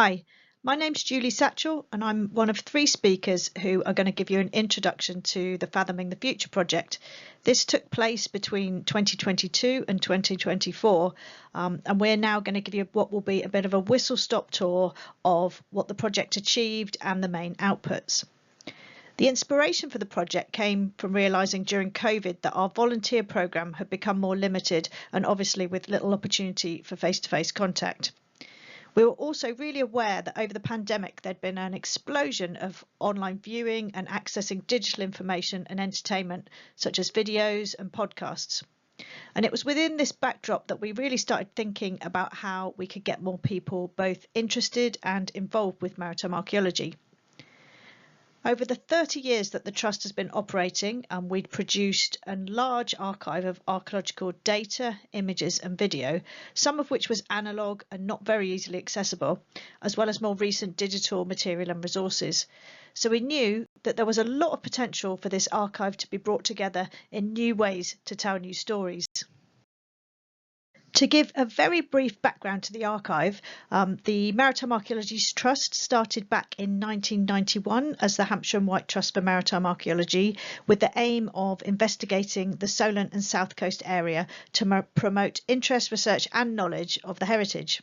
Hi, my name's Julie Satchell and I'm one of 3 speakers who are going to give you an introduction to the Fathoming the Future project. This took place between 2022 and 2024 and we're now going to give you what will be a bit of a whistle-stop tour of what the project achieved and the main outputs. The inspiration for the project came from realising during COVID that our volunteer programme had become more limited and obviously with little opportunity for face-to-face contact. We were also really aware that over the pandemic there'd been an explosion of online viewing and accessing digital information and entertainment such as videos and podcasts. And it was within this backdrop that we really started thinking about how we could get more people both interested and involved with maritime archaeology. Over the 30 years that the Trust has been operating, we'd produced a large archive of archaeological data, images and video, some of which was analogue and not very easily accessible, as well as more recent digital material and resources. So we knew that there was a lot of potential for this archive to be brought together in new ways to tell new stories. To give a very brief background to the archive, the Maritime Archaeology Trust started back in 1991 as the Hampshire and White Trust for Maritime Archaeology with the aim of investigating the Solent and South Coast area to promote interest, research and knowledge of the heritage.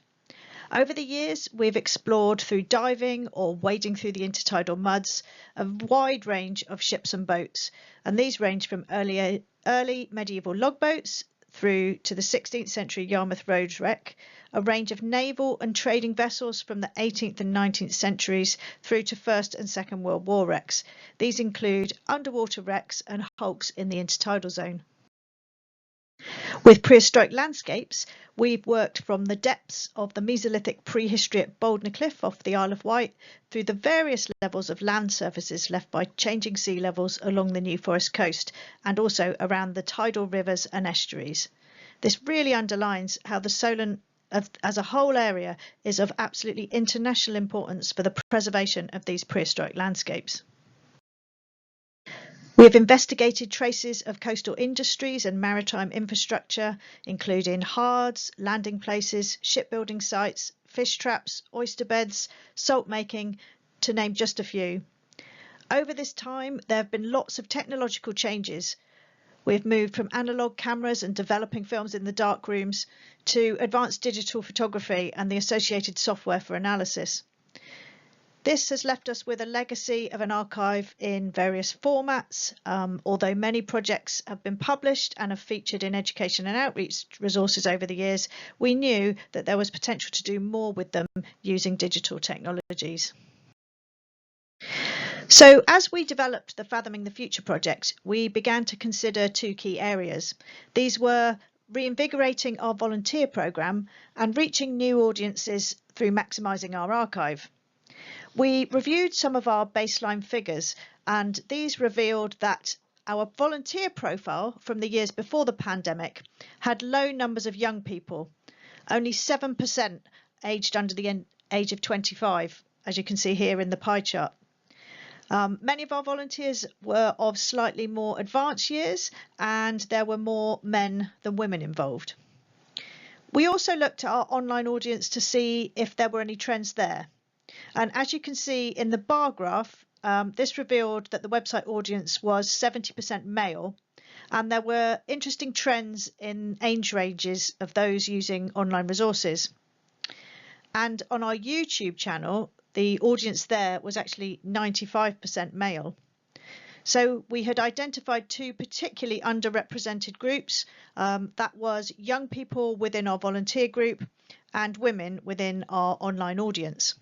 Over the years, we've explored through diving or wading through the intertidal muds a wide range of ships and boats, and these range from early medieval logboats through to the 16th century Yarmouth Roads wreck, a range of naval and trading vessels from the 18th and 19th centuries through to First and Second World War wrecks. These include underwater wrecks and hulks in the intertidal zone. With prehistoric landscapes, we've worked from the depths of the Mesolithic prehistory at Boldner Cliff off the Isle of Wight through the various levels of land surfaces left by changing sea levels along the New Forest coast and also around the tidal rivers and estuaries. This really underlines how the Solent as a whole area is of absolutely international importance for the preservation of these prehistoric landscapes. We have investigated traces of coastal industries and maritime infrastructure, including hards, landing places, shipbuilding sites, fish traps, oyster beds, salt making, to name just a few. Over this time, there have been lots of technological changes. We've moved from analogue cameras and developing films in the dark rooms to advanced digital photography and the associated software for analysis. This has left us with a legacy of an archive in various formats. Although many projects have been published and have featured in education and outreach resources over the years, we knew that there was potential to do more with them using digital technologies. So as we developed the Fathoming the Future project, we began to consider 2 key areas. These were reinvigorating our volunteer programme and reaching new audiences through maximising our archive. We reviewed some of our baseline figures and these revealed that our volunteer profile from the years before the pandemic had low numbers of young people, only 7% aged under the age of 25, as you can see here in the pie chart. Many of our volunteers were of slightly more advanced years and there were more men than women involved. We also looked at our online audience to see if there were any trends there. And as you can see in the bar graph, this revealed that the website audience was 70% male, and there were interesting trends in age ranges of those using online resources. And on our YouTube channel, the audience there was actually 95% male. So we had identified 2 particularly underrepresented groups. That was young people within our volunteer group and women within our online audience.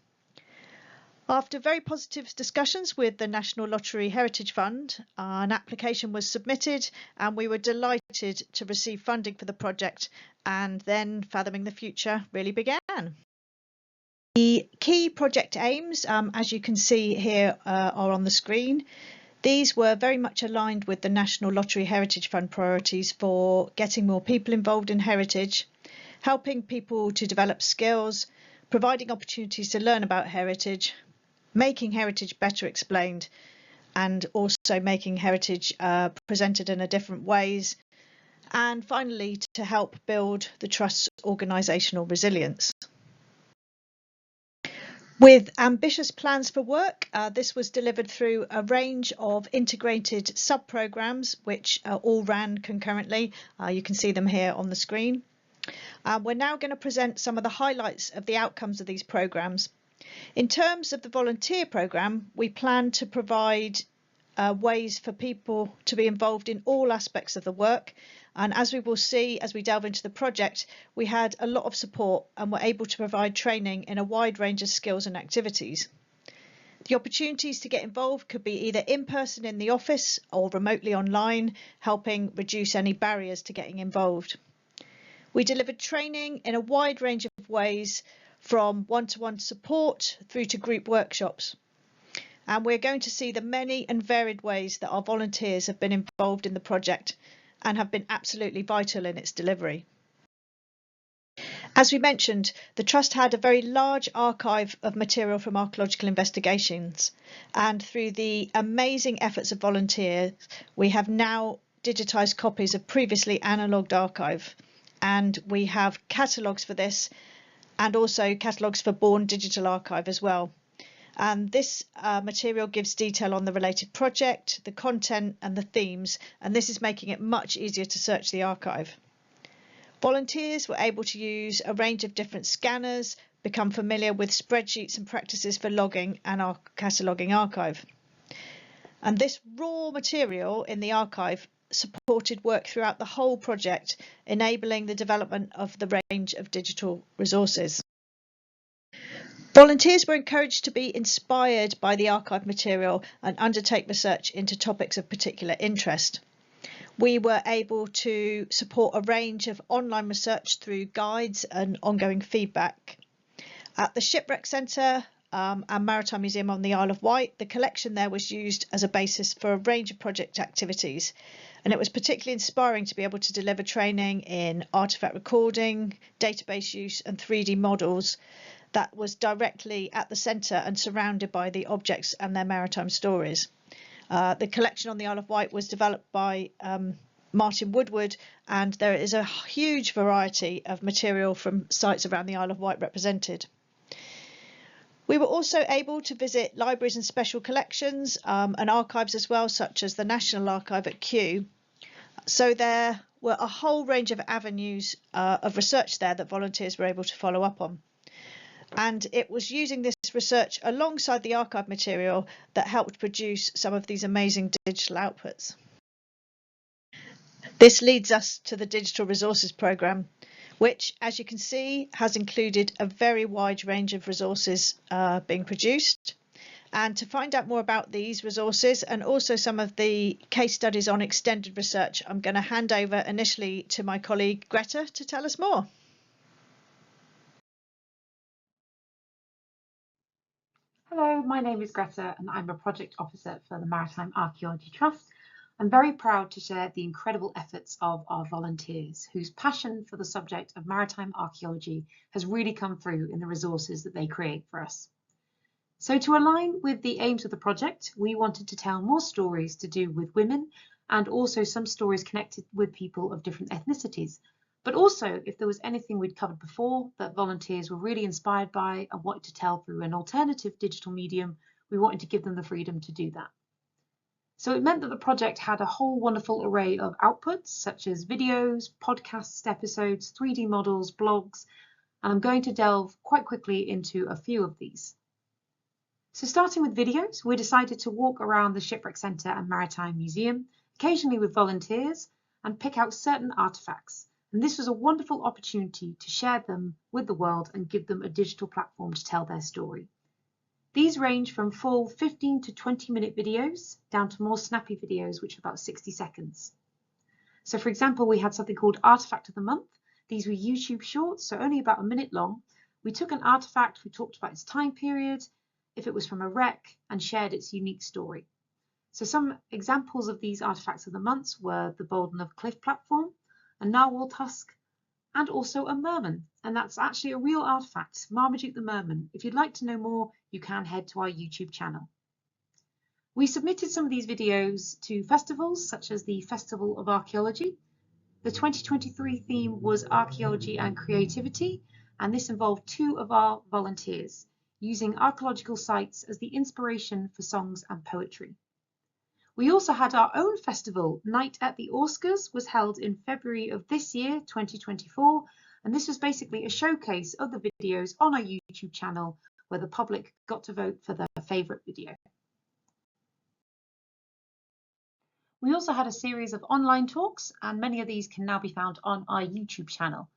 After very positive discussions with the National Lottery Heritage Fund, an application was submitted and we were delighted to receive funding for the project, and then Fathoming the Future really began. The key project aims, as you can see here, are on the screen. These were very much aligned with the National Lottery Heritage Fund priorities for getting more people involved in heritage, helping people to develop skills, providing opportunities to learn about heritage, making heritage better explained, and also making heritage presented in a different ways, and finally to help build the Trust's organisational resilience. With ambitious plans for work, this was delivered through a range of integrated sub-programs which all ran concurrently. You can see them here on the screen. We're now going to present some of the highlights of the outcomes of these programs. In terms of the volunteer program, we plan to provide ways for people to be involved in all aspects of the work. And as we will see as we delve into the project, we had a lot of support and were able to provide training in a wide range of skills and activities. The opportunities to get involved could be either in person in the office or remotely online, helping reduce any barriers to getting involved. We delivered training in a wide range of ways, from one-to-one support through to group workshops. And we're going to see the many and varied ways that our volunteers have been involved in the project and have been absolutely vital in its delivery. As we mentioned, the Trust had a very large archive of material from archaeological investigations, and through the amazing efforts of volunteers, we have now digitised copies of previously analogued archive, and we have catalogues for this and also catalogues for Born Digital Archive as well. And this material gives detail on the related project, the content and the themes, and this is making it much easier to search the archive. Volunteers were able to use a range of different scanners, become familiar with spreadsheets and practices for logging and our cataloguing archive. And this raw material in the archive supported work throughout the whole project, enabling the development of the range of digital resources. Volunteers were encouraged to be inspired by the archive material and undertake research into topics of particular interest. We were able to support a range of online research through guides and ongoing feedback. At the Shipwreck Centre and Maritime Museum on the Isle of Wight, the collection there was used as a basis for a range of project activities. And it was particularly inspiring to be able to deliver training in artefact recording, database use and 3D models that was directly at the centre and surrounded by the objects and their maritime stories. The collection on the Isle of Wight was developed by Martin Woodward, and there is a huge variety of material from sites around the Isle of Wight represented. We were also able to visit libraries and special collections and archives as well, such as the National Archive at Kew. So there were a whole range of avenues of research there that volunteers were able to follow up on. And it was using this research alongside the archive material that helped produce some of these amazing digital outputs. This leads us to the Digital Resources Programme, which, as you can see, has included a very wide range of resources being produced. And to find out more about these resources and also some of the case studies on extended research, I'm going to hand over initially to my colleague Greta to tell us more. Hello, my name is Greta and I'm a project officer for the Maritime Archaeology Trust. I'm very proud to share the incredible efforts of our volunteers whose passion for the subject of maritime archaeology has really come through in the resources that they create for us. So to align with the aims of the project, we wanted to tell more stories to do with women and also some stories connected with people of different ethnicities. But also, if there was anything we'd covered before that volunteers were really inspired by and wanted to tell through an alternative digital medium, we wanted to give them the freedom to do that. So it meant that the project had a whole wonderful array of outputs, such as videos, podcast episodes, 3D models, blogs, and I'm going to delve quite quickly into a few of these. So starting with videos, we decided to walk around the Shipwreck Centre and Maritime Museum, occasionally with volunteers, and pick out certain artefacts. And this was a wonderful opportunity to share them with the world and give them a digital platform to tell their story. These range from full 15 to 20-minute videos down to more snappy videos, which are about 60 seconds. So for example, we had something called Artifact of the Month. These were YouTube shorts, so only about a minute long. We took an artifact, we talked about its time period, if it was from a wreck, and shared its unique story. So some examples of these artifacts of the month were the Bolden of Cliff platform, a narwhal tusk, and also a merman. And that's actually a real artifact, Marmaduke the merman. If you'd like to know more, you can head to our YouTube channel. We submitted some of these videos to festivals, such as the Festival of Archaeology. The 2023 theme was Archaeology and Creativity, and this involved 2 of our volunteers. using archaeological sites as the inspiration for songs and poetry. We also had our own festival. Night at the Oscars was held in February of this year, 2024, and this was basically a showcase of the videos on our YouTube channel where the public got to vote for their favourite video. We also had a series of online talks, and many of these can now be found on our YouTube channel.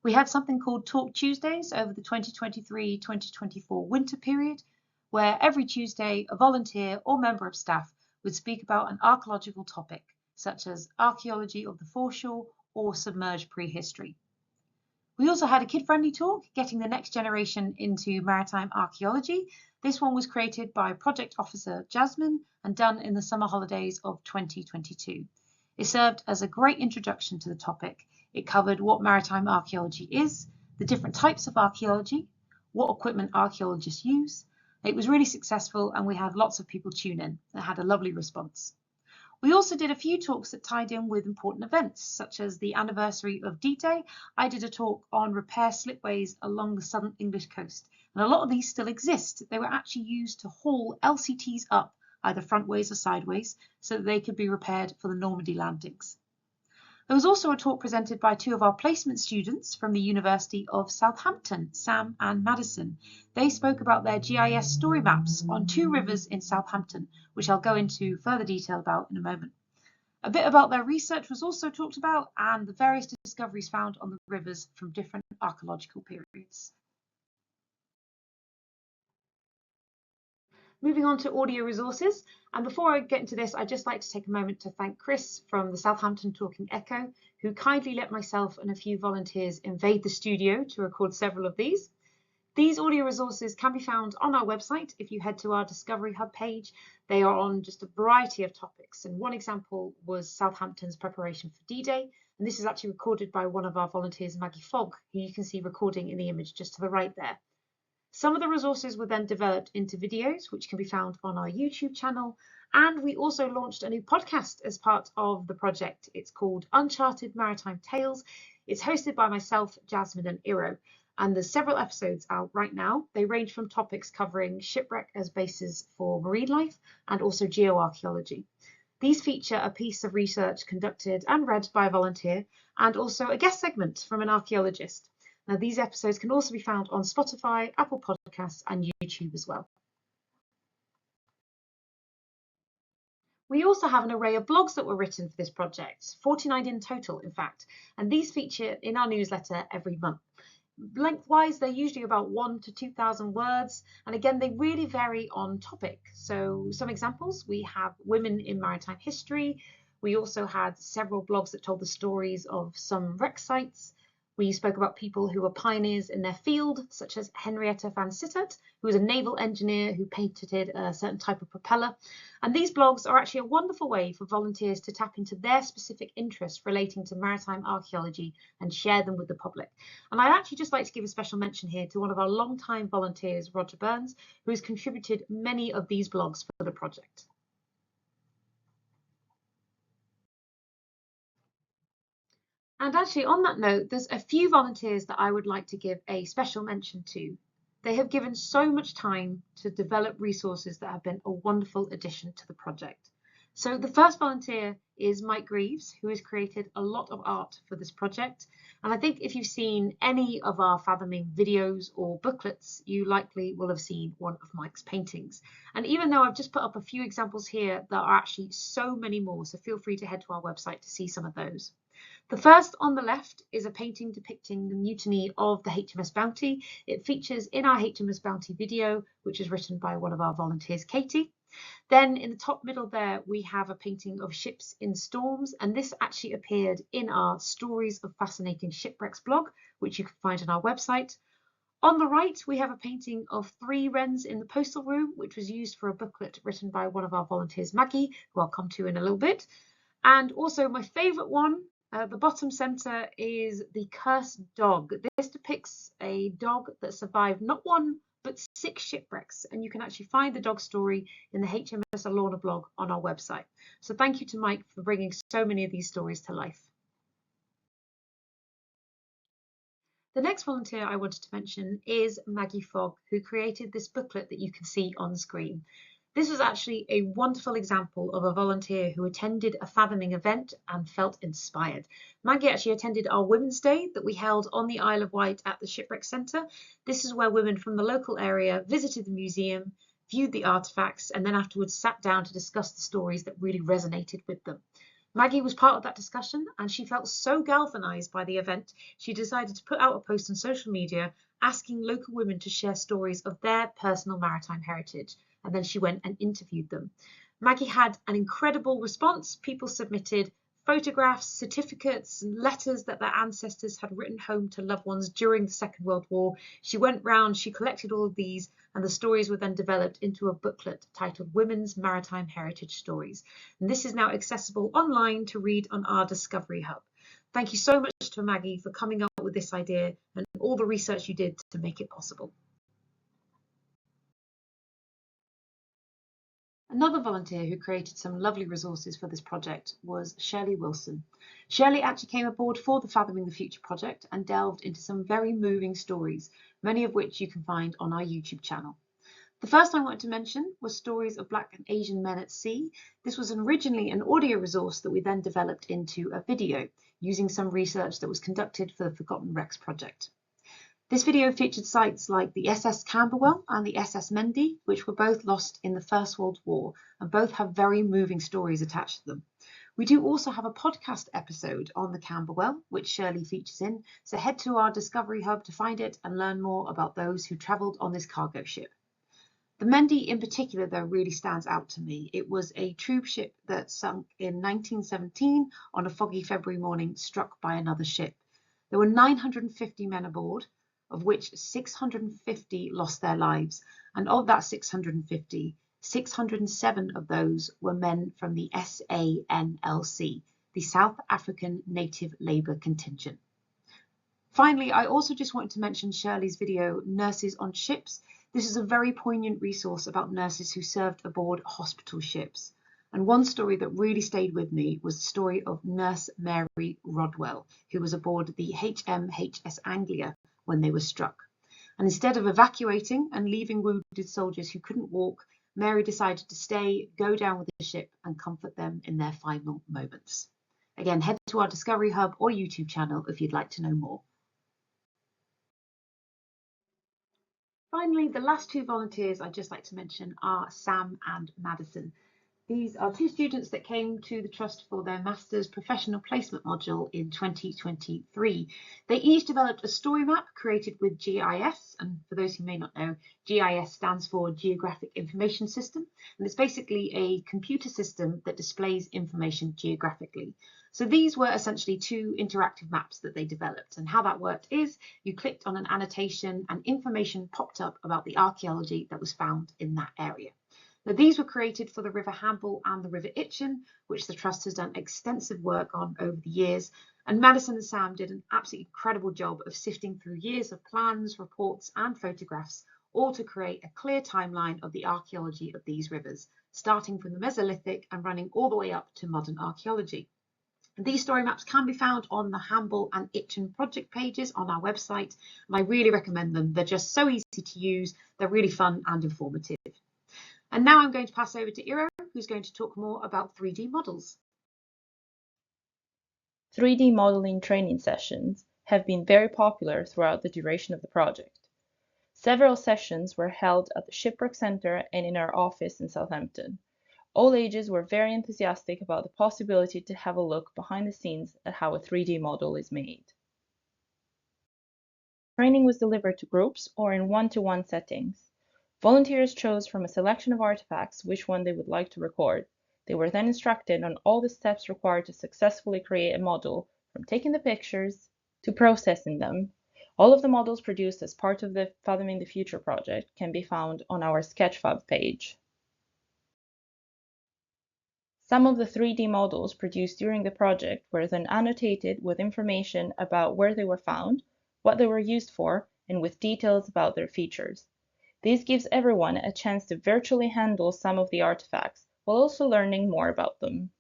We had something called Talk Tuesdays over the 2023-2024 winter period, where every Tuesday a volunteer or member of staff would speak about an archaeological topic, such as archaeology of the foreshore or submerged prehistory. We also had a kid-friendly talk, Getting the Next Generation into Maritime Archaeology. This one was created by Project Officer Jasmine and done in the summer holidays of 2022. It served as a great introduction to the topic. It covered what maritime archaeology is, the different types of archaeology, what equipment archaeologists use. It was really successful and we had lots of people tune in. It had a lovely response. We also did a few talks that tied in with important events, such as the anniversary of D-Day. I did a talk on repair slipways along the southern English coast, and a lot of these still exist. They were actually used to haul LCTs up, either frontways or sideways, so that they could be repaired for the Normandy landings. There was also a talk presented by two of our placement students from the University of Southampton, Sam and Madison. They spoke about their GIS story maps on two rivers in Southampton, which I'll go into further detail about in a moment. A bit about their research was also talked about and the various discoveries found on the rivers from different archaeological periods. Moving on to audio resources, and before I get into this, I'd just like to take a moment to thank Chris from the Southampton Talking Echo, who kindly let myself and a few volunteers invade the studio to record several of these. These audio resources can be found on our website if you head to our Discovery Hub page. They are on just a variety of topics, and one example was Southampton's preparation for D-Day, and this is actually recorded by one of our volunteers, Maggie Fogg, who you can see recording in the image just to the right there. Some of the resources were then developed into videos, which can be found on our YouTube channel. And we also launched a new podcast as part of the project. It's called Uncharted Maritime Tales. It's hosted by myself, Jasmine and Iro. And there's several episodes out right now. They range from topics covering shipwreck as bases for marine life and also geoarchaeology. These feature a piece of research conducted and read by a volunteer and also a guest segment from an archaeologist. Now, these episodes can also be found on Spotify, Apple Podcasts, and YouTube as well. We also have an array of blogs that were written for this project, 49 in total, in fact, and these feature in our newsletter every month. Lengthwise, they're usually about 1,000 to 2,000 words, and again, they really vary on topic. So some examples, we have women in maritime history. We also had several blogs that told the stories of some wreck sites. We spoke about people who were pioneers in their field, such as Henrietta van Sittert, who was a naval engineer who patented a certain type of propeller. And these blogs are actually a wonderful way for volunteers to tap into their specific interests relating to maritime archaeology and share them with the public. And I'd actually just like to give a special mention here to one of our longtime volunteers, Roger Burns, who has contributed many of these blogs for the project. And actually, on that note, there's a few volunteers that I would like to give a special mention to. They have given so much time to develop resources that have been a wonderful addition to the project. So the first volunteer is Mike Greaves, who has created a lot of art for this project. And I think if you've seen any of our Fathoming videos or booklets, you likely will have seen one of Mike's paintings. And even though I've just put up a few examples here, there are actually so many more. So feel free to head to our website to see some of those. The first on the left is a painting depicting the mutiny of the HMS Bounty. It features in our HMS Bounty video, which is written by one of our volunteers, Katie. Then in the top middle there, we have a painting of ships in storms, and this actually appeared in our Stories of Fascinating Shipwrecks blog, which you can find on our website. On the right, we have a painting of 3 wrens in the postal room, which was used for a booklet written by one of our volunteers, Maggie, who I'll come to in a little bit. And also my favourite one, the bottom centre, is the cursed dog. This depicts a dog that survived not 1 but 6 shipwrecks, and you can actually find the dog story in the HMS Alorna blog on our website. So thank you to Mike for bringing so many of these stories to life. The next volunteer I wanted to mention is Maggie Fogg, who created this booklet that you can see on screen. This was actually a wonderful example of a volunteer who attended a Fathoming event and felt inspired. Maggie actually attended our Women's Day that we held on the Isle of Wight at the Shipwreck Centre. This is where women from the local area visited the museum, viewed the artefacts, and then afterwards sat down to discuss the stories that really resonated with them. Maggie was part of that discussion, and she felt so galvanized by the event, she decided to put out a post on social media asking local women to share stories of their personal maritime heritage, and then she went and interviewed them. Maggie had an incredible response. People submitted photographs, certificates, and letters that their ancestors had written home to loved ones during the Second World War. She went round, she collected all of these, and the stories were then developed into a booklet titled Women's Maritime Heritage Stories. And this is now accessible online to read on our Discovery Hub. Thank you so much to Maggie for coming up with this idea and all the research you did to make it possible. Another volunteer who created some lovely resources for this project was Shirley Wilson. Shirley actually came aboard for the Fathoming the Future project and delved into some very moving stories, many of which you can find on our YouTube channel. The first I wanted to mention was stories of Black and Asian men at sea. This was originally an audio resource that we then developed into a video using some research that was conducted for the Forgotten Wrecks project. This video featured sites like the SS Camberwell and the SS Mendy, which were both lost in the First World War, and both have very moving stories attached to them. We do also have a podcast episode on the Camberwell, which Shirley features in, so head to our Discovery Hub to find it and learn more about those who travelled on this cargo ship. The Mendy in particular, though, really stands out to me. It was a troop ship that sunk in 1917 on a foggy February morning, struck by another ship. There were 950 men aboard, of which 650 lost their lives, and of that 650, 607 of those were men from the SANLC, the South African Native Labour Contingent. Finally, I also just wanted to mention Shirley's video, Nurses on Ships. This is a very poignant resource about nurses who served aboard hospital ships. And one story that really stayed with me was the story of Nurse Mary Rodwell, who was aboard the HMHS Anglia when they were struck. And instead of evacuating and leaving wounded soldiers who couldn't walk, Mary decided to stay, go down with the ship and comfort them in their final moments. Again, head to our Discovery Hub or YouTube channel if you'd like to know more. Finally, the last two volunteers I'd just like to mention are Sam and Madison. These are two students that came to the Trust for their Master's Professional Placement module in 2023. They each developed a story map created with GIS, and for those who may not know, GIS stands for Geographic Information System, and it's basically a computer system that displays information geographically. So these were essentially two interactive maps that they developed, and how that worked is you clicked on an annotation and information popped up about the archaeology that was found in that area. Now, these were created for the River Hamble and the River Itchen, which the Trust has done extensive work on over the years. And Madison and Sam did an absolutely incredible job of sifting through years of plans, reports, and photographs, all to create a clear timeline of the archaeology of these rivers, starting from the Mesolithic and running all the way up to modern archaeology. These story maps can be found on the Hamble and Itchen project pages on our website, and I really recommend them. They're just so easy to use, they're really fun and informative. And now I'm going to pass over to Iro, who's going to talk more about 3D models. 3D modeling training sessions have been very popular throughout the duration of the project. Several sessions were held at the Shipwreck Centre and in our office in Southampton. All ages were very enthusiastic about the possibility to have a look behind the scenes at how a 3D model is made. Training was delivered to groups or in one-to-one settings. Volunteers chose from a selection of artifacts which one they would like to record. They were then instructed on all the steps required to successfully create a model, from taking the pictures to processing them. All of the models produced as part of the Fathoming the Future project can be found on our Sketchfab page. Some of the 3D models produced during the project were then annotated with information about where they were found, what they were used for, and with details about their features. This gives everyone a chance to virtually handle some of the artifacts, while also learning more about them.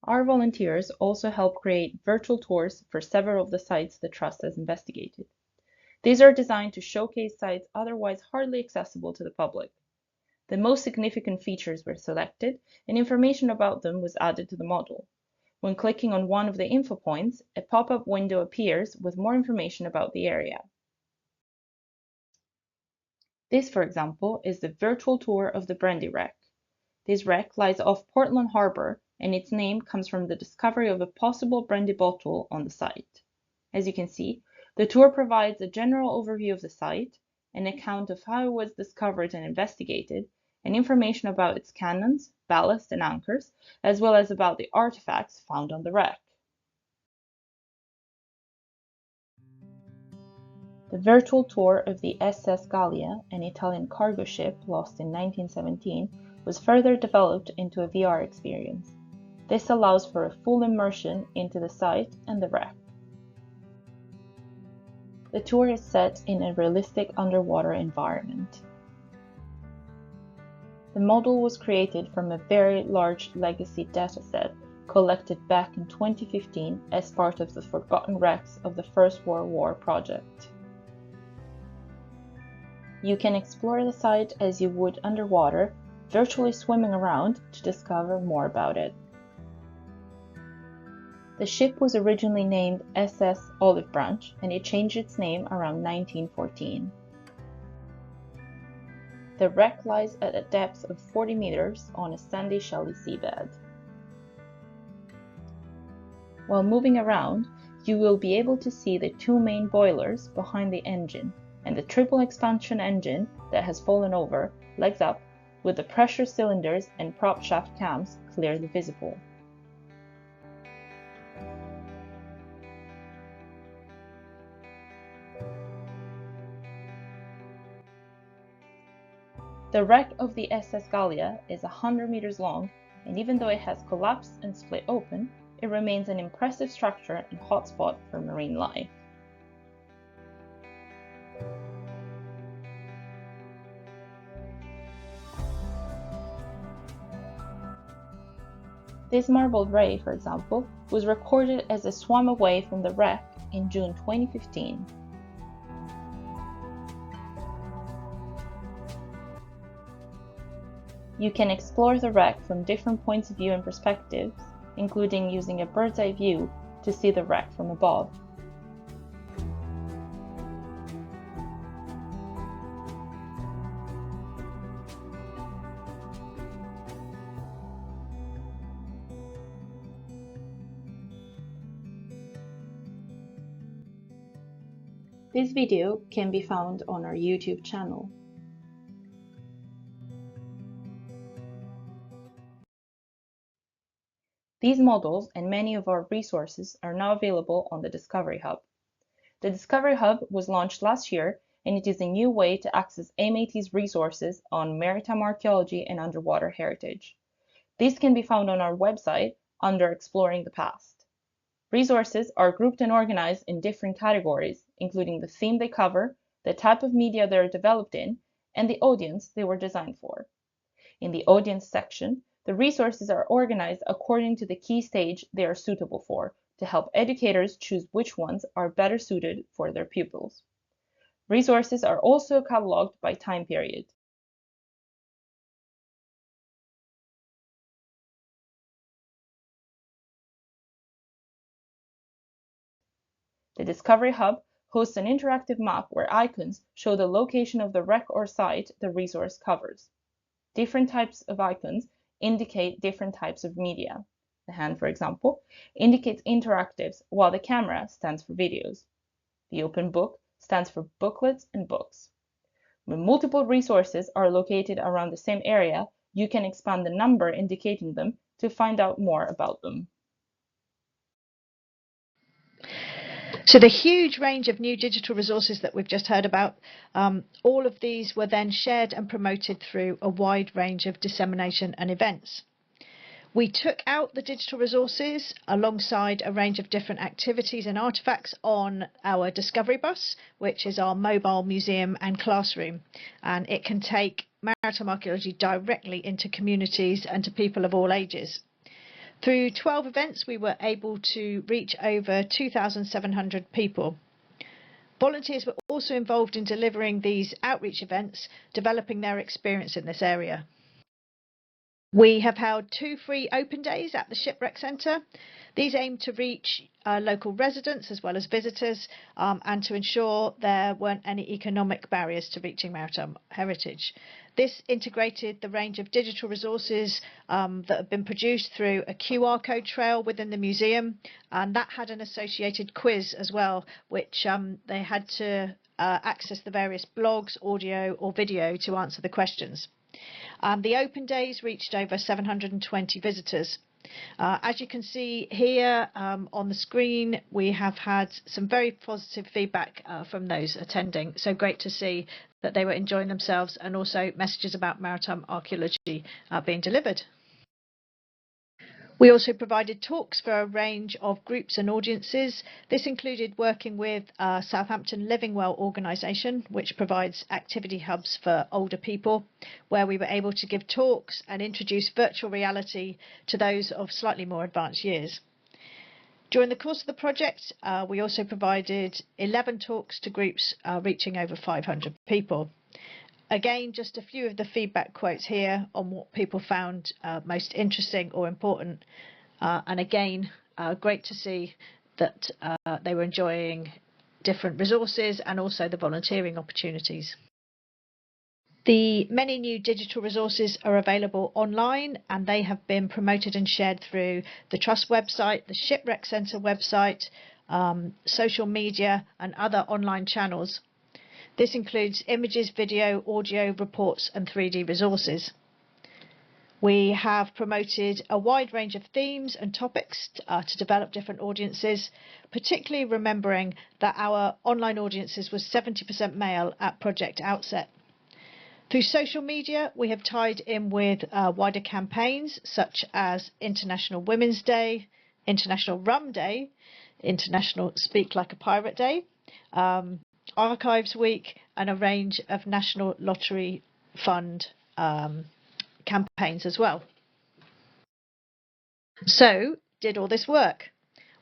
Our volunteers also help create virtual tours for several of the sites the Trust has investigated. These are designed to showcase sites otherwise hardly accessible to the public. The most significant features were selected, and information about them was added to the model. When clicking on one of the info points, a pop-up window appears with more information about the area. This, for example, is the virtual tour of the Brandy Wreck. This wreck lies off Portland Harbor, and its name comes from the discovery of a possible brandy bottle on the site. As you can see, the tour provides a general overview of the site, an account of how it was discovered and investigated, and information about its cannons, ballast, and anchors, as well as about the artifacts found on the wreck. The virtual tour of the SS Gallia, an Italian cargo ship lost in 1917, was further developed into a VR experience. This allows for a full immersion into the site and the wreck. The tour is set in a realistic underwater environment. The model was created from a very large legacy dataset collected back in 2015 as part of the Forgotten Wrecks of the First World War project. You can explore the site as you would underwater, virtually swimming around to discover more about it. The ship was originally named SS Olive Branch, and it changed its name around 1914. The wreck lies at a depth of 40 meters on a sandy shelly seabed. While moving around, you will be able to see the two main boilers behind the engine and the triple expansion engine that has fallen over, legs up, with the pressure cylinders and prop shaft cams clearly visible. The wreck of the SS Gallia is 100 meters long, and even though it has collapsed and split open, it remains an impressive structure and hotspot for marine life. This marbled ray, for example, was recorded as it swam away from the wreck in June 2015. You can explore the wreck from different points of view and perspectives, including using a bird's eye view to see the wreck from above. This video can be found on our YouTube channel. These models and many of our resources are now available on the Discovery Hub. The Discovery Hub was launched last year, and it is a new way to access MAT's resources on maritime archaeology and underwater heritage. These can be found on our website under Exploring the Past. Resources are grouped and organized in different categories, including the theme they cover, the type of media they are developed in, and the audience they were designed for. In the audience section, the resources are organized according to the key stage they are suitable for, to help educators choose which ones are better suited for their pupils. Resources are also cataloged by time period. The Discovery Hub hosts an interactive map where icons show the location of the wreck or site the resource covers. Different types of icons indicate different types of media. The hand, for example, indicates interactives, while the camera stands for videos. The open book stands for booklets and books. When multiple resources are located around the same area, you can expand the number indicating them to find out more about them. So the huge range of new digital resources that we've just heard about, all of these were then shared and promoted through a wide range of dissemination and events. We took out the digital resources alongside a range of different activities and artefacts on our Discovery Bus, which is our mobile museum and classroom, and it can take maritime archaeology directly into communities and to people of all ages. Through 12 events, we were able to reach over 2,700 people. Volunteers were also involved in delivering these outreach events, developing their experience in this area. We have held 2 free open days at the Shipwreck Centre. These aim to reach local residents as well as visitors and to ensure there weren't any economic barriers to reaching maritime heritage. This integrated the range of digital resources that have been produced through a QR code trail within the museum, and that had an associated quiz as well, which they had to access the various blogs, audio or video to answer the questions. The open days reached over 720 visitors. As you can see here on the screen, we have had some very positive feedback from those attending. So great to see that they were enjoying themselves, and also messages about maritime archaeology being delivered. We also provided talks for a range of groups and audiences. This included working with Southampton Living Well organisation, which provides activity hubs for older people, where we were able to give talks and introduce virtual reality to those of slightly more advanced years. During the course of the project, we also provided 11 talks to groups reaching over 500 people. Again, just a few of the feedback quotes here on what people found most interesting or important. And again, great to see that they were enjoying different resources and also the volunteering opportunities. The many new digital resources are available online, and they have been promoted and shared through the Trust website, the Shipwreck Centre website, social media and other online channels. This includes images, video, audio, reports and 3D resources. We have promoted a wide range of themes and topics to develop different audiences, particularly remembering that our online audiences was 70% male at project outset. Through social media, we have tied in with wider campaigns such as International Women's Day, International Rum Day, International Speak Like a Pirate Day, Archives Week and a range of National Lottery Fund campaigns as well. So, did all this work?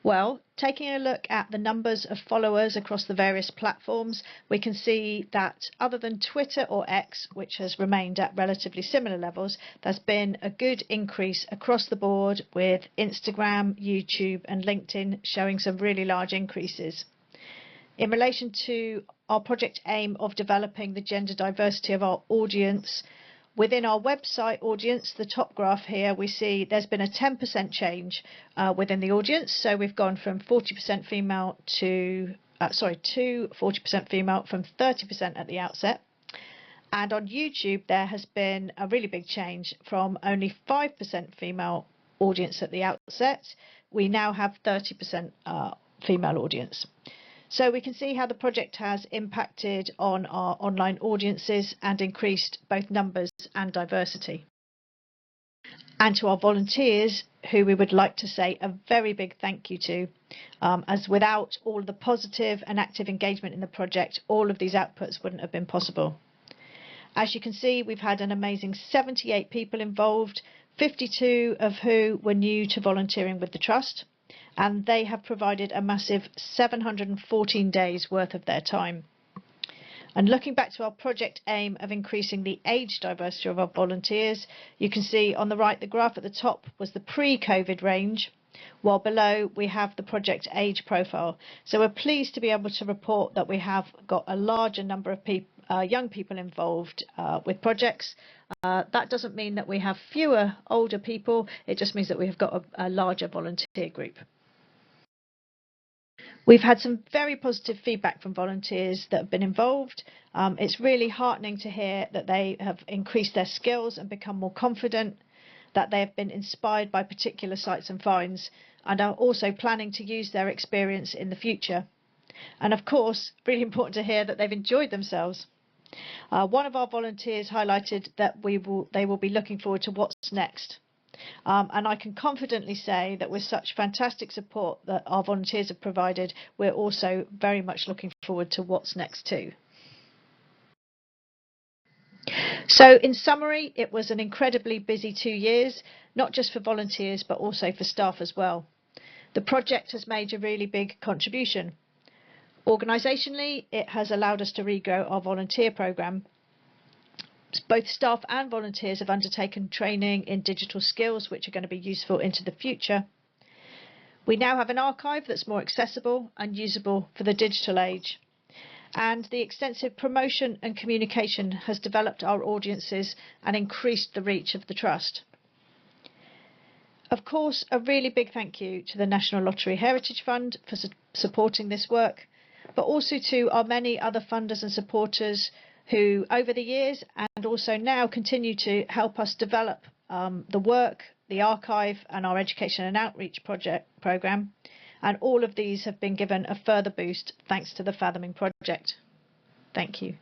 Well, taking a look at the numbers of followers across the various platforms, we can see that other than Twitter or X, which has remained at relatively similar levels, there's been a good increase across the board, with Instagram, YouTube and LinkedIn showing some really large increases. In relation to our project aim of developing the gender diversity of our audience, within our website audience, the top graph here, we see there's been a 10% change within the audience. So we've gone from 40% female to 40% female from 30% at the outset. And on YouTube, there has been a really big change from only 5% female audience at the outset. We now have 30% female audience. So we can see how the project has impacted on our online audiences and increased both numbers and diversity. And to our volunteers, who we would like to say a very big thank you to, as without all the positive and active engagement in the project, all of these outputs wouldn't have been possible. As you can see, we've had an amazing 78 people involved, 52 of who were new to volunteering with the Trust, and they have provided a massive 714 days worth of their time. And looking back to our project aim of increasing the age diversity of our volunteers, you can see on the right the graph at the top was the pre-COVID range, while below we have the project age profile. So we're pleased to be able to report that we have got a larger number of young people involved with projects. That doesn't mean that we have fewer older people, it just means that we have got a larger volunteer group. We've had some very positive feedback from volunteers that have been involved. It's really heartening to hear that they have increased their skills and become more confident, that they have been inspired by particular sites and finds, and are also planning to use their experience in the future. And of course, really important to hear that they've enjoyed themselves. One of our volunteers highlighted that they will be looking forward to what's next. And I can confidently say that with such fantastic support that our volunteers have provided, we're also very much looking forward to what's next too. So in summary, it was an incredibly busy 2 years. not just for volunteers but also for staff as well. The project has made a really big contribution. Organisationally, it has allowed us to regrow our volunteer programme. Both staff and volunteers have undertaken training in digital skills which are going to be useful into the future. We now have an archive that's more accessible and usable for the digital age. And the extensive promotion and communication has developed our audiences and increased the reach of the Trust. Of course, a really big thank you to the National Lottery Heritage Fund for supporting this work, but also to our many other funders and supporters who over the years and also now continue to help us develop the work, the archive and our education and outreach programme, and all of these have been given a further boost thanks to the Fathoming project. Thank you.